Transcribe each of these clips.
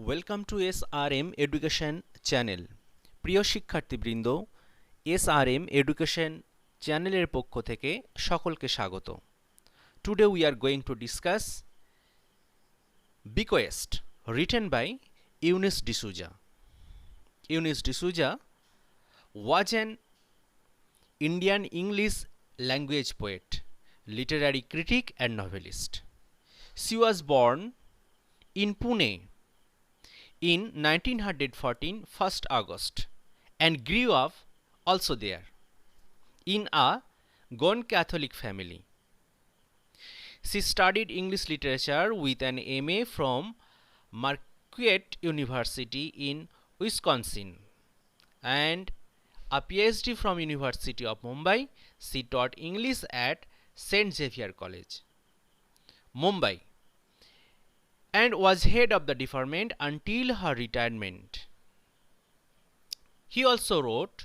Welcome to SRM education channel. প্রিয় শিক্ষার্থীবৃন্দ, SRM education চ্যানেলের পক্ষ থেকে সকলকে স্বাগত। Today we are going to discuss bequest written by Eunice D'Souza. Eunice D'Souza was an Indian English language poet, literary critic and novelist. She was born in Pune in 1914 1st August and grew up also there in a Goan Catholic family. She studied English literature with an MA from Marquette University in Wisconsin and a PhD from University of Mumbai. She taught English at St. Xavier College, Mumbai, and was head of the department until her retirement. He also wrote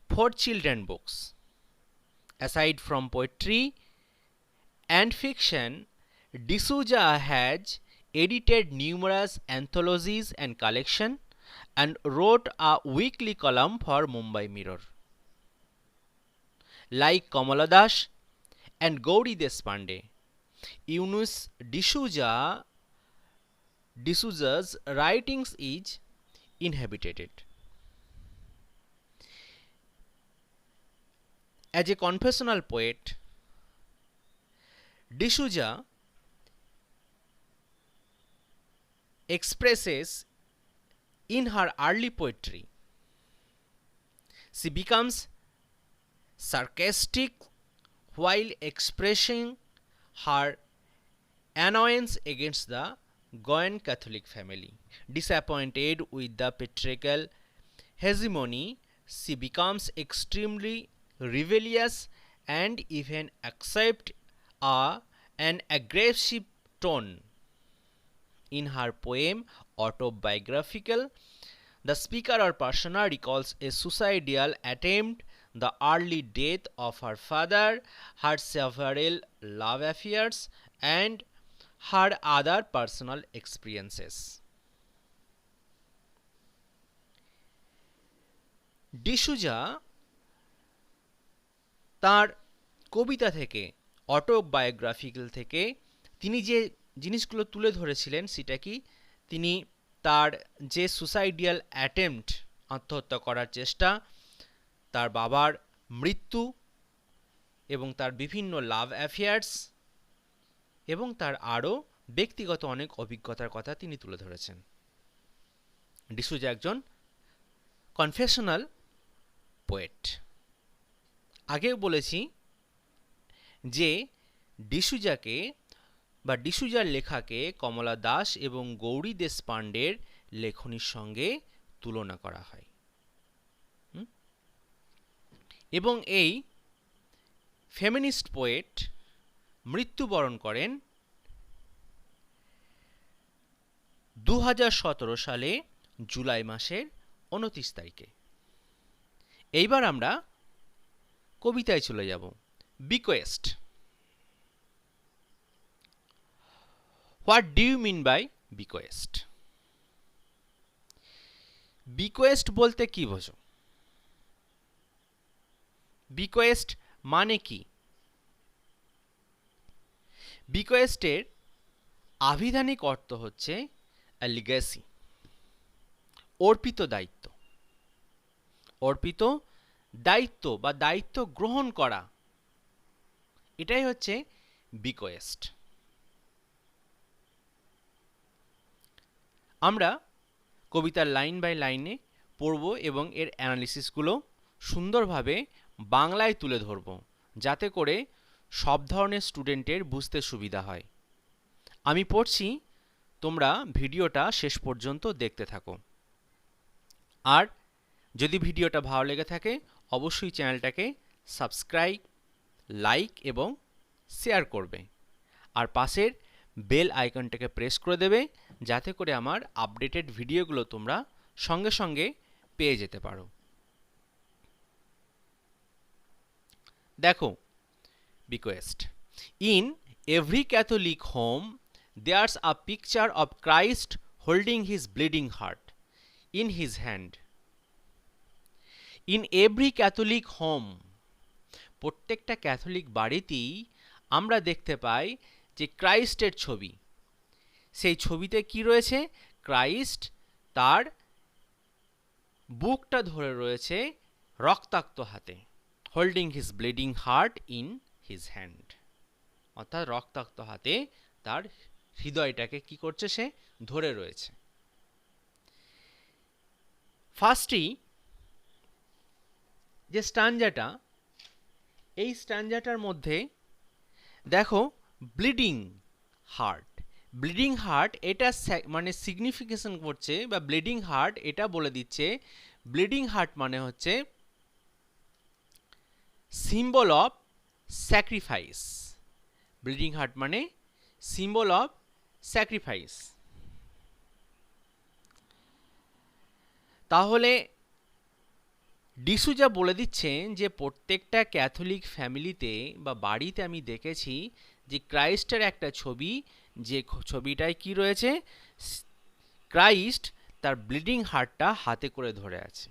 4 children books. Aside from poetry and fiction, D'Souza has edited numerous anthologies and collections and wrote a weekly column for Mumbai Mirror. Like Kamala Das and Gauri Deshpande, Eunice D'Souza's writings is inhabited. As a confessional poet, D'Souza expresses in her early poetry. She becomes sarcastic while expressing her annoyance against the Goan Catholic family. Disappointed with the patriarchal hegemony, she becomes extremely rebellious and even accepts an aggressive tone. In her poem Autobiographical, the speaker or persona recalls a suicidal attempt, the early death of her father, her several love affairs, and her other personal experiences. D'Souza তার কবিতা থেকে, autobiographical থেকে তিনি যে জিনিসগুলো তুলে ধরেছিলেন সেটা কি, তিনি তার যে সুসাইডিয়াল অ্যাটেম্পট, আত্মহত্যা করার চেষ্টা, তার বাবার মৃত্যু এবং তার বিভিন্ন লাভ অ্যাফেয়ার্স এবং তার আরও ব্যক্তিগত অনেক অভিজ্ঞতার কথা তিনি তুলে ধরেছেন। ডিসুজা একজন কনফেশনাল পোয়েট। আগেও বলেছি যে ডিসুজাকে বা ডিসুজার লেখাকে কমলা দাস এবং গৌরী দেশপান্ডের লেখনীর সঙ্গে তুলনা করা হয় এবং এই ফেমিনিস্ট পোয়েট মৃত্যুবরণ করেন 2017 সালে জুলাই মাসের 29 তারিখে। এইবার আমরা কবিতায় চলে যাব। Bequest. What do you mean by bequest? Bequest বলতে কি বোঝো? বিকোয়েস্ট মানে কি? বিকোয়েস্টের আভিধানিক অর্থ হচ্ছে লিগ্যাসি, অর্পিত দায়িত্ব। অর্পিত দায়িত্ব বা দায়িত্ব গ্রহণ করা, এটাই হচ্ছে বিকোয়েস্ট। আমরা কবিতার লাইন বাই লাইনে পড়ব এবং এর অ্যানালিসিসগুলো সুন্দরভাবে বাংলায় তুলে ধরব, যাতে করে সব ধরনের স্টুডেন্টের বুঝতে সুবিধা হয়। আমি পড়ছি, তোমরা ভিডিওটা শেষ পর্যন্ত দেখতে থাকো। আর যদি ভিডিওটা ভালো লেগে থাকে অবশ্যই চ্যানেলটাকে সাবস্ক্রাইব, লাইক এবং শেয়ার করবে, আর পাশের বেল আইকনটাকে প্রেস করে দেবে, যাতে করে আমার আপডেটেড ভিডিওগুলো তোমরা সঙ্গে সঙ্গে পেয়ে যেতে পারো। দেখো, bequest. In every Catholic home, there's a picture of Christ holding his bleeding heart in his hand. In every Catholic home, প্রত্যেকটা ক্যাথলিক বাড়িতেই আমরা দেখতে পাই যে ক্রাইস্টের ছবি। সেই ছবিতে কি রয়েছে? ক্রাইস্ট তার বুকটা ধরে রয়েছে রক্তাক্ত হাতে, holding his bleeding heart in his hand, অর্থাৎ রক্তাক্ত হাতে তার হৃদয়টাকে কি করছে? সে ধরে রয়েছে। ফার্স্টই যে স্ট্যানজাটা, এই স্ট্যানজাটার মধ্যে দেখো ব্লিডিং হার্ট, ব্লিডিং হার্ট এটা মানে সিগনিফিকেশন করছে, বা ব্লিডিং হার্ট এটা বলে দিচ্ছে, ব্লিডিং হার্ট মানে হচ্ছে symbol of sacrifice. Bleeding heart মানে সিম্বল অফ স্যাক্রিফাইস। তাহলে ডিসুজা বলে দিচ্ছেন যে প্রত্যেকটা ক্যাথলিক ফ্যামিলিতে বা বাড়িতে আমি দেখেছি যে ক্রাইস্টের একটা ছবি, যে ছবিটায় কি রয়েছে? ক্রাইস্ট তার ব্লিডিং হার্টটা হাতে করে ধরে আছে।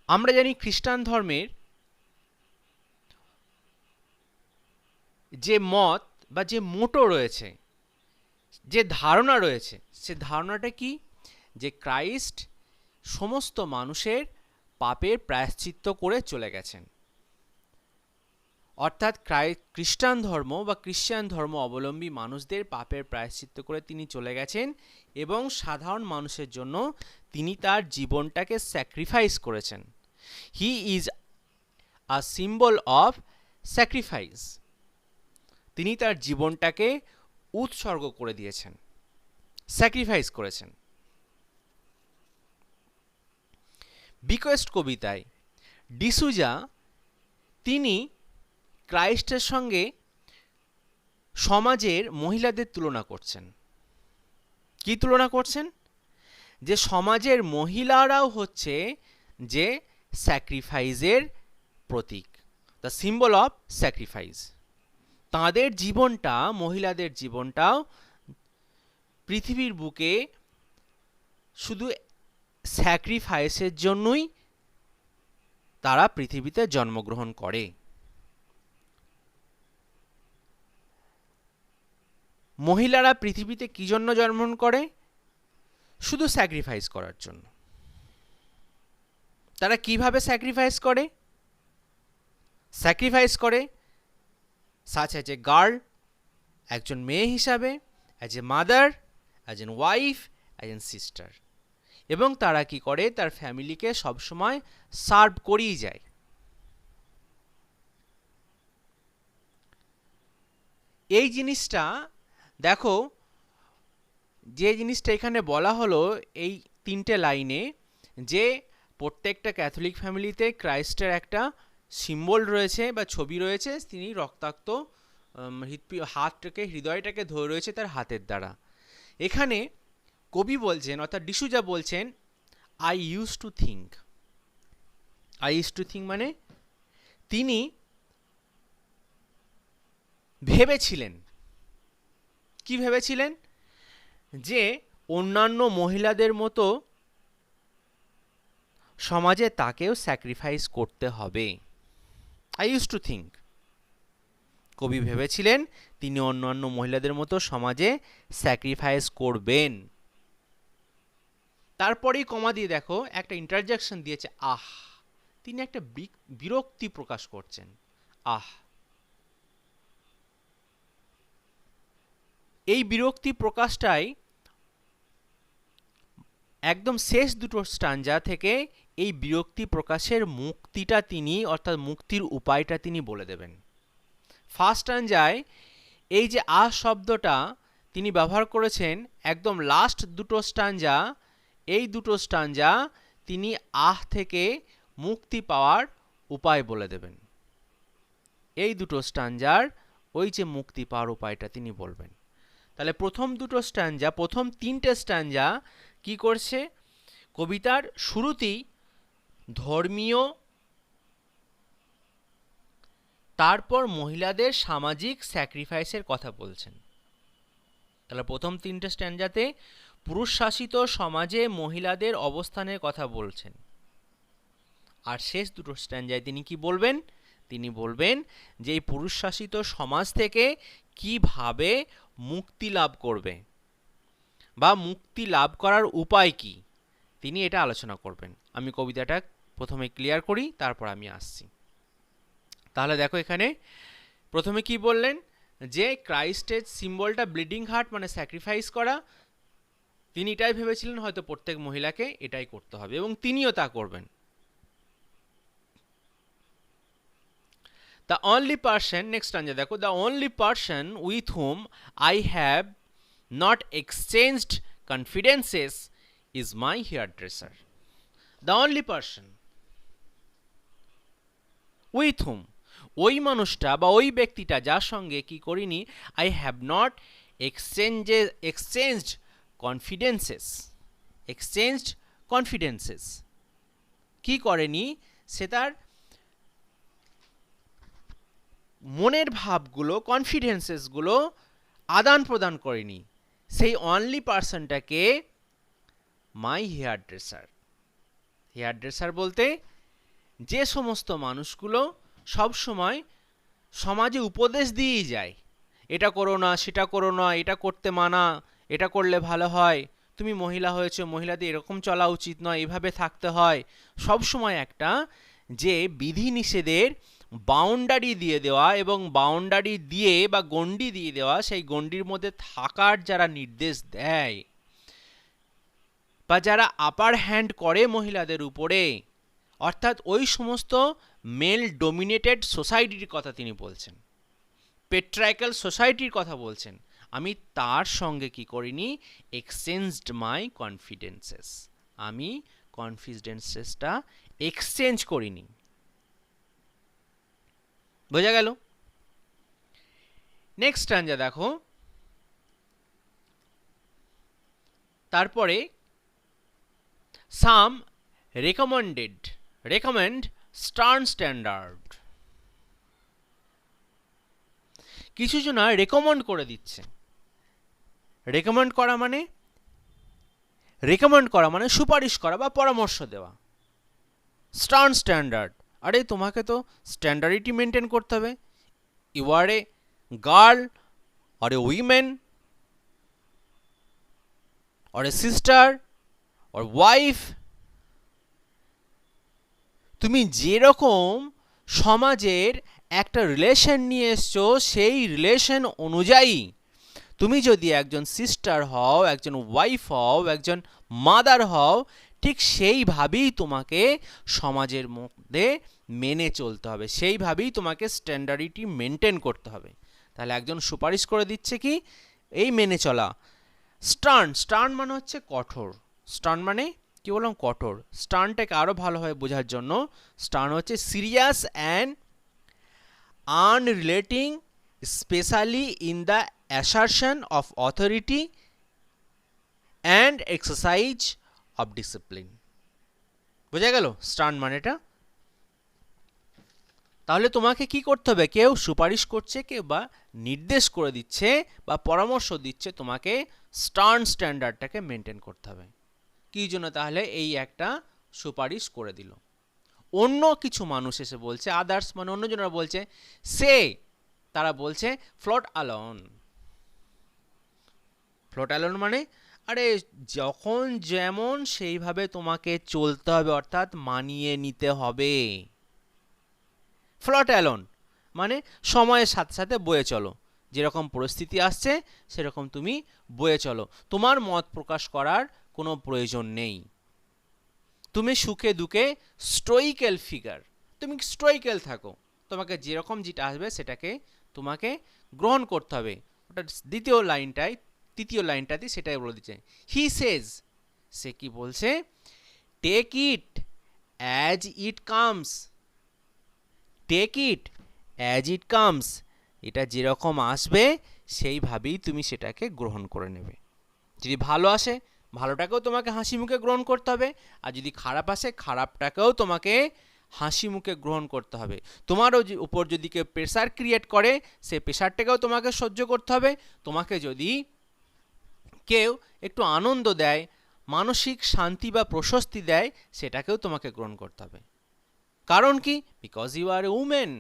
আমরা জানি খ্রিস্টান ধর্মের যে মত বা যে মোটো রয়েছে, যে ধারণা রয়েছে, সে ধারণাটা কি? যে ক্রাইস্ট সমস্ত মানুষের পাপের প্রায়শ্চিত্ত করে চলে গেছেন। অর্থাৎ খ্রিস্টান ধর্ম বা খ্রিস্টান ধর্ম অবলম্বী মানুষদের পাপের প্রায়শ্চিত্ত করে তিনি চলে গেছেন, এবং সাধারণ মানুষের জন্য তিনি তার জীবনটাকে স্যাক্রিফাইস করেছেন। He is a symbol of sacrifice. তিনি তার জীবনটাকে উৎসর্গ করে দিয়েছেন, স্যাক্রিফাইস করেছেন। বিকোয়েস্ট কবিতায় ডিসুজা তিনি ক্রাইস্টের সঙ্গে সমাজের মহিলাদের তুলনা করছেন। কি তুলনা করছেন? যে সমাজের মহিলারাও হচ্ছে যে স্যাক্রিফাইসের প্রতীক, দ্য সিম্বল অফ স্যাক্রিফাইস। তাঁদের জীবনটা, মহিলাদের জীবনটাও পৃথিবীর বুকে শুধু স্যাক্রিফাইসের জন্যই তারা পৃথিবীতে জন্মগ্রহণ করে। মহিলারা পৃথিবীতে কি জন্য জন্মগ্রহণ করে? শুধু স্যাক্রিফাইস করার জন্য। তারা কিভাবে স্যাক্রিফাইস করে? স্যাক্রিফাইস করে সাচ অ্যাজ এ গার্ল, একজন মেয়ে হিসাবে, as a mother, as an wife, as an sister. এবং তারা কি করে? তার ফ্যামিলিকে সবসময় সার্ভ করেই যায়। এই জিনিসটা দেখো, যে জিনিসটা এখানে বলা হলো এই 3টে লাইনে, যে প্রত্যেকটা ক্যাথলিক ফ্যামিলিতে ক্রাইস্টের একটা সিম্বল রয়েছে বা ছবি রয়েছে, তিনি রক্তাক্ত হাতটাকে, হৃদয়টাকে ধরে রয়েছে তার হাতের দ্বারা। এখানে কবি বলছেন, অর্থাৎ ডিসুজা বলছেন, I use to think. I use to think মানে তিনি ভেবেছিলেন। কি ভেবেছিলেন? যে অন্যান্য মহিলাদের মতো সমাজে তাকেও স্যাক্রিফাইস করতে হবে। আই ইউজ টু থিঙ্ক, কবি ভেবেছিলেন তিনি অন্যান্য মহিলাদের মতো সমাজে স্যাক্রিফাইস করবেন। তারপরেই কমা দিয়ে দেখো একটা ইন্টারজেকশন দিয়েছে, আহ। তিনি একটা বিরক্তি প্রকাশ করছেন, আহ। এই বিরক্তি প্রকাশটাই একদম শেষ দুটো স্ট্যানজা থেকে এই বিরক্তি প্রকাশের মুক্তিটা তিনি, অর্থাৎ মুক্তির উপায়টা তিনি বলে দেবেন। ফার্স্ট স্ট্যানজায় এই যে আহ শব্দটা তিনি ব্যবহার করেছেন, একদম লাস্ট দুটো স্ট্যানজা, এই দুটো স্ট্যানজা তিনি আহ থেকে মুক্তি পাওয়ার উপায় বলে দেবেন। এই দুটো স্ট্যানজার ওই যে মুক্তি পাওয়ার উপায়টা তিনি বলবেন। তাহলে প্রথম দুটো স্ট্যানজা, প্রথম 3টে স্ট্যানজা কি করছে? কবিতার শুরুতেই ধর্মীয়, তারপর মহিলাদের সামাজিক স্যাক্রিফাইসের কথা বলছেন। তাহলে প্রথম তিনটে স্ট্যান্জাতে পুরুষ শাসিত সমাজে মহিলাদের অবস্থানের কথা বলছেন, আর শেষ দুটো স্ট্যান্জায় তিনি কি বলবেন? তিনি বলবেন যে এই পুরুষ শাসিত সমাজ থেকে কিভাবে মুক্তি লাভ করবে বা মুক্তি লাভ করার উপায় কি, তিনি এটা আলোচনা করবেন। আমি কবিতাটা প্রথমে ক্লিয়ার করি, তারপর আমি আসছি। তাহলে দেখো এখানে প্রথমে কি বললেন, যে ক্রাইস্টের সিম্বলটা ব্লিডিং হার্ট মানে স্যাক্রিফাইস করা, তিনি এটাই ভেবেছিলেন হয়তো প্রত্যেক মহিলাকে এটাই করতে হবে, এবং তিনিও তা করবেন। The only person, next স্ট্যাঞ্জা দেখো, the only person with whom I have not exchanged confidences is my hairdresser. The only person with whom, ওই মানুষটা বা ওই ব্যক্তিটা যার সঙ্গে কি করিনি, I have not exchanged confidences, কি করেনি, সে তার মনের ভাবগুলো, কনফিডেন্সেসগুলো আদান প্রদান করেনি, সেই অনলি পার্সনটাকে মাই হেয়ার ড্রেসার বলতে যে সমস্ত মানুষগুলো সব সময় সমাজে উপদেশ দিয়েই যায়, এটা করো না, সেটা করো না, এটা করতে মানা, এটা করলে ভালো হয়, তুমি মহিলা হয়েছো, মহিলাদের এরকম চলা উচিত নয়, এভাবে থাকতে হয়, সব সময় একটা যে বিধি নিষেধের বাউন্ডারি দিয়ে দেওয়া, এবং বাউন্ডারি দিয়ে বা গণ্ডি দিয়ে দেওয়া, সেই গণ্ডির মধ্যে থাকার যারা নির্দেশ দেয় বা যারা আপার হ্যান্ড করে মহিলাদের উপরে, অর্থাৎ ওই সমস্ত মেল ডোমিনেটেড সোসাইটির কথা তিনি বলছেন, পেট্রাইক্যাল সোসাইটির কথা বলছেন। আমি তার সঙ্গে কি করিনি, এক্সচেঞ্জড মাই কনফিডেন্সেস, আমি কনফিডেন্সেসটা এক্সচেঞ্জ করিনি। বোঝা গেল? নেক্সট স্ট্যাঞ্জা দেখো, তারপরে সাম recommend stern standard, কিছু জনা রেকমেন্ড করে দিচ্ছে। রেকমেন্ড করা মানে সুপারিশ করা বা পরামর্শ দেওয়া। স্টার্ন স্ট্যান্ডার্ড, আরে তোমাকে তো স্ট্যান্ডার্ডিটি মেনটেন করতে হবে, you are a girl or a women or a sister or wife, তুমি যেরকম সমাজের একটা রিলেশন নিয়ে এসছো, সেই রিলেশন অনুযায়ী তুমি যদি একজন সিস্টার হও, একজন ওয়াইফ হও, একজন মাদার হও, ঠিক সেইভাবেই তোমাকে সমাজের মধ্যে মেনে চলতে হবে, সেইভাবেই তোমাকে স্ট্যান্ডার্ডিটি মেনটেন করতে হবে। তাহলে একজন সুপারিশ করে দিচ্ছে কি, এই মেনে চলা। স্টার্ন মানে হচ্ছে কঠোর, স্টার্ন মানে কি বললাম, কঠোর। স্টার্নটাকে আরও ভালোভাবে বোঝার জন্য, স্টার্ন হচ্ছে serious and unrelenting, specially in the assertion of authority and exercise of discipline. বোঝা গেল স্টার্ন মানেটা? তাহলে তোমাকে কি করতে হবে, কেউ সুপারিশ করছে, কেউ বা নির্দেশ করে দিচ্ছে বা পরামর্শ দিচ্ছে, তোমাকে স্টার্ন স্ট্যান্ডার্ডটাকে মেনটেন করতে হবে। কি জন্য? তাহলে এই একটা সুপারিশ করে দিল। অন্য কিছু মানুষ এসে বলছে, আদার্স মানে অন্যজনরা বলছে, তারা বলছে ফ্লোট অ্যালোন মানে আরে যখন যেমন সেইভাবে তোমাকে চলতে হবে, অর্থাৎ মানিয়ে নিতে হবে। ফ্লোট অ্যালোন মানে সময়ের সাথে সাথে বয়ে চলো, যেরকম পরিস্থিতি আসছে সেরকম তুমি বয়ে চলো, তোমার মত প্রকাশ করার কোনো প্রয়োজন নেই। তুমি সুখে দুঃখে স্টোইক্যাল ফিগার, তুমি স্টোইক্যাল থাকো, তোমাকে যেরকম যেটা আসবে সেটাকে তোমাকে গ্রহণ করতে হবে। ওটা তৃতীয় লাইনটাতে সেটাই বলে দিচ্ছে। হি সেজ, সে কি বলছে, take it as it comes, এটা যেরকম আসবে সেইভাবেই তুমি সেটাকে গ্রহণ করে নেবে। যদি ভালো আসে ভালোটাকেও তোমাকে হাসি মুখে গ্রহণ করতে হবে, আর যদি খারাপ আসে খারাপটাকেও তোমাকে হাসি মুখে গ্রহণ করতে হবে। তোমারও উপর যদি কেউ প্রেশার ক্রিয়েট করে, সেই প্রেশারটাকেও তোমাকে সহ্য করতে হবে। তোমাকে যদি কেউ একটু আনন্দ দেয়, মানসিক শান্তি বা প্রশস্তি দেয়, সেটাকেও তোমাকে গ্রহণ করতে হবে। কারণ কি? Because you are a women,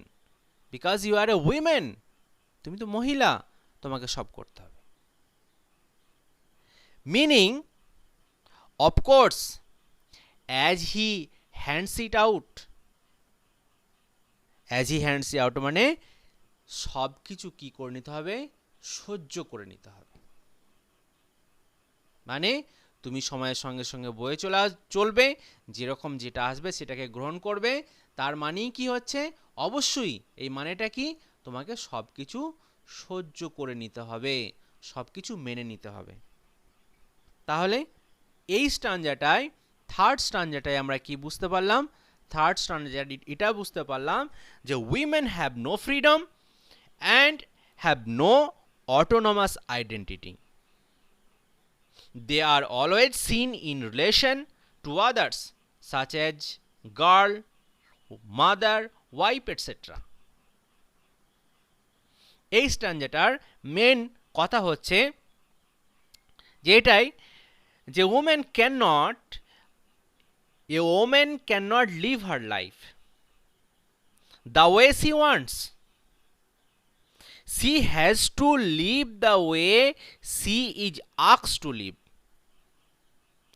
because you are a women, তুমি তো মহিলা, তোমাকে সব করতে হবে। Meaning, of course, as he hands it out, as he hands it out মানে সব কিছু কি করে নিতে হবে? সহ্য করে নিতে হবে। মানে তুমি সময়ের সঙ্গে সঙ্গে বয়ে চলবে, যেরকম যেটা আসবে সেটাকে গ্রহণ করবে। তার মানেই কি হচ্ছে? অবশ্যই এই মানেটা কি? তোমাকে সব কিছু সহ্য করে নিতে হবে, সব কিছু মেনে নিতে হবে। তাহলে এই স্ট্যাঞ্জাটায়, থার্ড স্ট্যাঞ্জাটায় আমরা কি বুঝতে পারলাম? থার্ড স্ট্যাঞ্জাটা এটা বুঝতে পারলাম যে women have no freedom and have no autonomous identity. They are always seen in relation to others, such as girl, mother, wife, etc. এই স্ট্যাঞ্জাটার মেন কথা হচ্ছে যে এটাই, যে woman cannot live her life the way she wants. She has to live the way she is asked to live.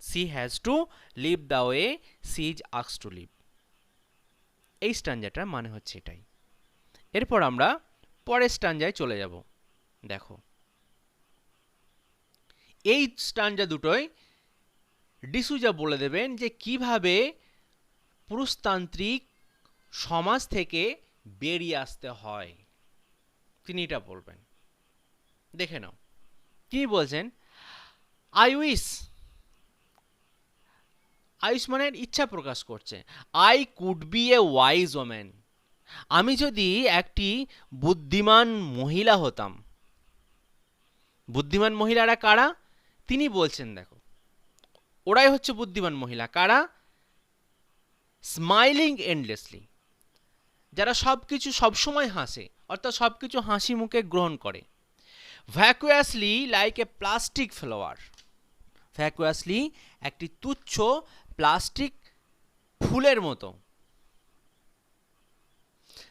She has to live the way she is asked to live. এই স্ট্যাঞ্জাটার মানে হচ্ছে এটাই। এরপর আমরা পরের স্ট্যাঞ্জায় চলে যাব। দেখো, এই স্ট্যাঞ্জা দুটোই ডিসুজা বলে দেবেন যে কিভাবে পুরুষতান্ত্রিক সমাজ থেকে বেরিয়ে আসতে হয়, তিনি এটা বলবেন। দেখে নাও, তিনি বলছেন, আই উইশ মানে ইচ্ছা প্রকাশ করছে, I could B a wise woman, আমি যদি একটি বুদ্ধিমান মহিলা হতাম। বুদ্ধিমান মহিলারা কারা? তিনি বলছেন, দেখো, ওরাই হচ্ছে বুদ্ধিমান মহিলা। কারা? স্মাইলিং এন্ডলেসলি, যারা সব কিছু সবসময় হাসে, অর্থাৎ সব কিছু হাসি মুখে গ্রহণ করে। ভ্যাকুয়াসলি লাইক এ প্লাস্টিক ফ্লাওয়ার, ভ্যাকুয়াসলি একটি তুচ্ছ প্লাস্টিক ফুলের মতো।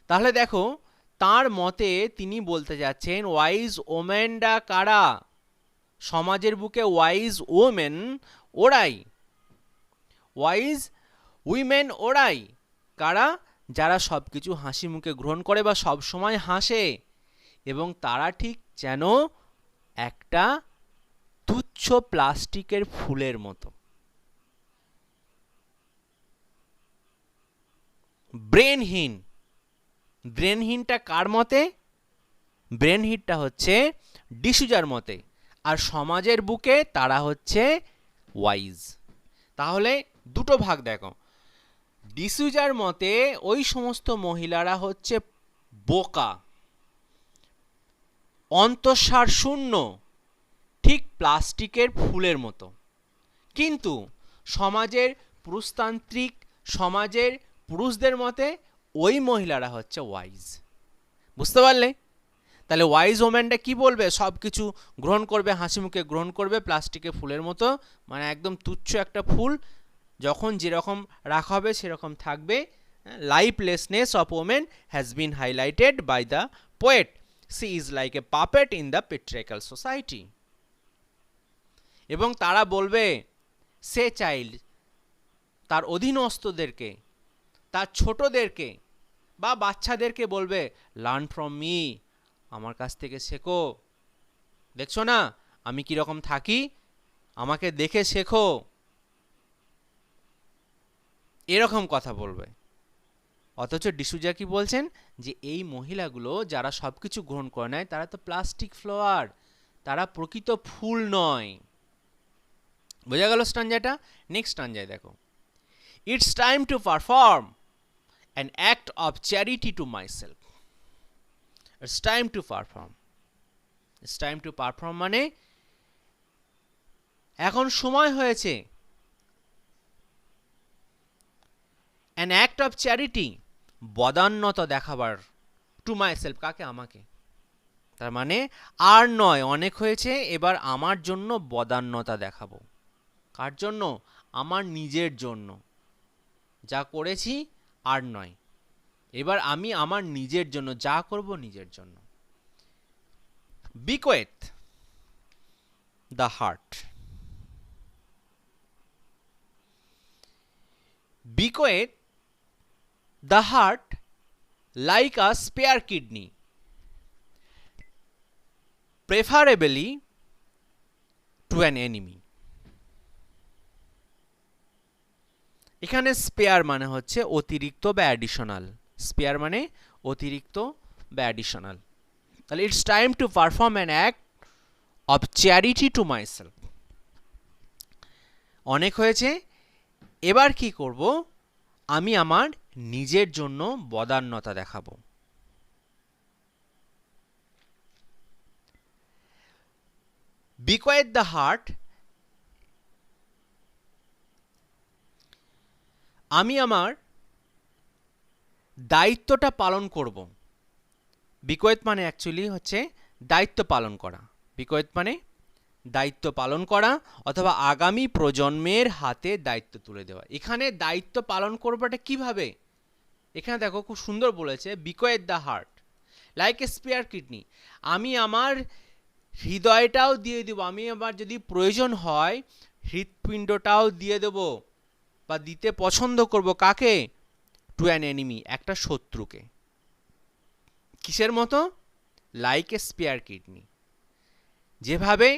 তাহলে দেখো, তার মতে তিনি বলতে যাচ্ছেন ওয়াইজ ওমেনরা কারা? সমাজের বুকে ওয়াইজ ওমেন ওরাই, ওয়াইজ উইমেন ওরাই। কারা? যারা সব কিছু হাসি মুখে গ্রহণ করে বা সব সময় হাসে, এবং তারা ঠিক যেন একটা তুচ্ছ প্লাস্টিকের ফুলের মতো। ব্রেনহীন, ব্রেনহীনটা কার মতে? ব্রেনহীনটা হচ্ছে ডিসুজার মতে, আর সমাজের বুকে তারা হচ্ছে ওয়াইজ। তাহলে দুটো ভাগ দেখো, ডিসুজার মতে ওই সমস্ত মহিলারা হচ্ছে বোকা, অন্তঃসার শূন্য, ঠিক প্লাস্টিকের ফুলের মতো। কিন্তু সমাজের পুরুষতান্ত্রিক সমাজের পুরুষদের মতে ওই মহিলারা হচ্ছে ওয়াইজ। বুঝতে পারলে? তাহলে ওয়াইজ ওম্যানটা কি বলবে? সব কিছু গ্রহণ করবে, হাসি মুখে গ্রহণ করবে, প্লাস্টিকের ফুলের মতো, মানে একদম তুচ্ছ একটা ফুল, যখন যেরকম রাখা হবে সেরকম থাকবে। Lifelessness of women has been highlighted by the poet, she is like a puppet in the patriarchal society. এবং তারা বলবে, সে চাইল্ড, তার অধীনস্থদেরকে, তার ছোটদেরকে বা বাচ্চাদেরকে বলবে, লার্ন ফ্রম মি, আমার কাছ থেকে শেখো, দেখছো না আমি কিরকম থাকি, আমাকে দেখে শেখো, এরকম কথা বলবে। অথচ ডিসুজা কি বলছেন? যে এই মহিলাগুলো যারা সব কিছু গ্রহণ করে নেয়, তারা তো প্লাস্টিক ফ্লাওয়ার, তারা প্রকৃত ফুল নয়। বোঝা গেল স্ট্যাঞ্জাটা? নেক্সট স্ট্যাঞ্জায় দেখো, it's time to perform an act of charity to myself. It's time to perform, it's time to perform মানে এখন সময় হয়েছে অ্যান অ্যাক্ট অফ চ্যারিটি, বদান্যতা দেখাবার, টু মাইসেলফ, কাকে? আমাকে। তার মানে আর নয়, অনেক হয়েছে, এবার আমার জন্য বদান্যতা দেখাবো। কার জন্য? আমার নিজের জন্য। যা করেছি আর নয়, এবার আমি আমার নিজের জন্য যা করব নিজের জন্য। bequeath the heart. bequeath the heart like a spare kidney, preferably to an enemy. এখানে স্পেয়ার মানে হচ্ছে অতিরিক্ত বা অ্যাডিশনাল। স্পেয়ার মানে অতিরিক্ত বা অ্যাডিশনাল। তাহলে it's time to perform an act of charity to myself. অনেক হয়েছে, এবার কি করব? আমি আমার নিজের জন্য বদান্যতা দেখাবো। bequeath the heart, আমি আমার দায়িত্বটা পালন করব। bequeath মানে অ্যাকচুয়ালি হচ্ছে দায়িত্ব পালন করা। bequeath মানে দায়িত্ব পালন করা অথবা আগামী প্রজন্মের হাতে দায়িত্ব তুলে দেওয়া। এখানে দায়িত্ব পালন করবাটা কিভাবে? এখানে দেখো খুব সুন্দর বলেছে, bequeath the heart like a spare kidney। আমি আমার হৃদয়টাও দিয়ে দেব, আমি আবার যদি প্রয়োজন হয় হৃৎপিণ্ডটাও দিয়ে দেব বা দিতে পছন্দ করব। কাকে? টু অ্যান এনিমি, একটা শত্রুকে। কিসের মতো? Like a spare kidney. যেভাবে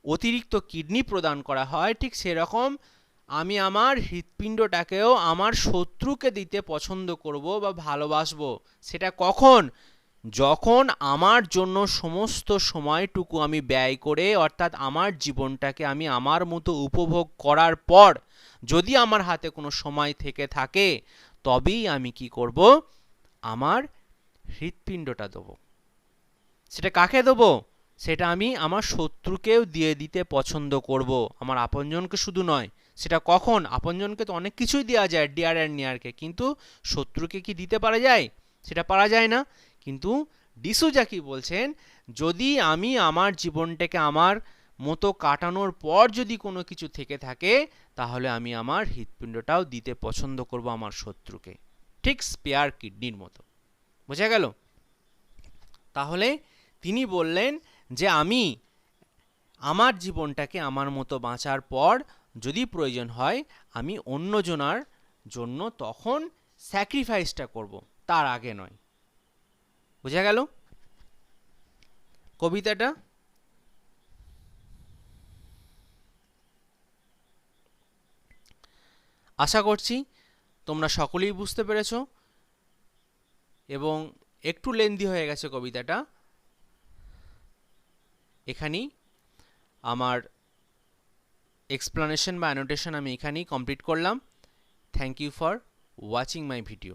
অতিরিক্ত কিডনি প্রদান করা হয় ঠিক সেরকম আমি আমার হৃৎপিণ্ডটাকেও আমার শত্রুকে দিতে পছন্দ করব বা ভালোবাসবো। সেটা কখন? যখন আমার জন্য সমস্ত সময়টুকু আমি ব্যয় করে, অর্থাৎ আমার জীবনটাকে আমি আমার মতো উপভোগ করার পর যদি আমার হাতে কোনো সময় থেকে থাকে, তবেই আমি কি করব? আমার হৃৎপিণ্ডটা দেবো। সেটা কাকে দেবো? সেটা আমি আমার শত্রুকেও দিয়ে দিতে পছন্দ করব, আমার আপনজনকে শুধু নয়। সেটা কখন? আপনজনকে তো অনেক কিছুই দেওয়া যায়, ডিয়ার অ্যান্ড নিয়ারকে, কিন্তু শত্রুকে কি দিতে পারা যায়? সেটা পারা যায় না। কিন্তু ডিসুজা কি বলছেন? যদি আমি আমার জীবনটাকে আমার মতো কাটানোর পর যদি কোনো কিছু থেকে থাকে, তাহলে আমি আমার হৃৎপিণ্ডটাও দিতে পছন্দ করব আমার শত্রুকে, ঠিক স্পেয়ার কিডনির মতো। বোঝা গেল? তাহলে তিনি বললেন যে আমি আমার জীবনটাকে আমার মতো বাঁচার পর যদি প্রয়োজন হয় আমি অন্যজনার জন্য তখন স্যাক্রিফাইসটা করব, তার আগে নয়। বোঝা গেল কবিতাটা? আশা করছি তোমরা সকলেই বুঝতে পেরেছো এবং একটু লেন্দি হয়ে গেছে কবিতাটা। এখানেই আমার এক্সপ্লানেশন বা অ্যানোটেশন আমি এখানেই কমপ্লিট করলাম। Thank you for watching my video.